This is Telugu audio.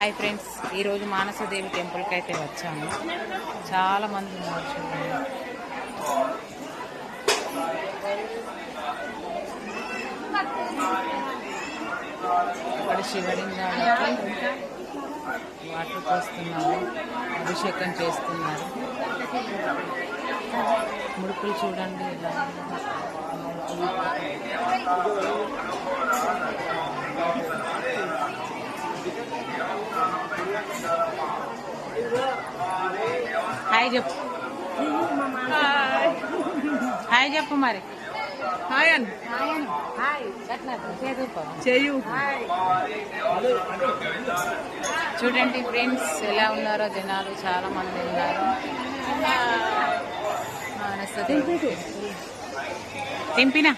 హాయ్ ఫ్రెండ్స్, ఈరోజు మానసదేవి టెంపుల్కి అయితే వచ్చాము. చాలా మంది ఉన్నారు చూడండి. ఇక్కడ శివలింగానికి వాటర్ పోస్తున్నారు, అభిషేకం చేస్తున్నారు. ముడుపులు చూడండి ఇలా. హాయ్ చెప్పు, హాయ్ చెప్పు మరి. హాయ్ అన్ హాయ్ చేయు. చూడండి ఫ్రెండ్స్ ఎలా ఉన్నారో జనాలు, చాలా మంది ఉన్నారు. తెంపినా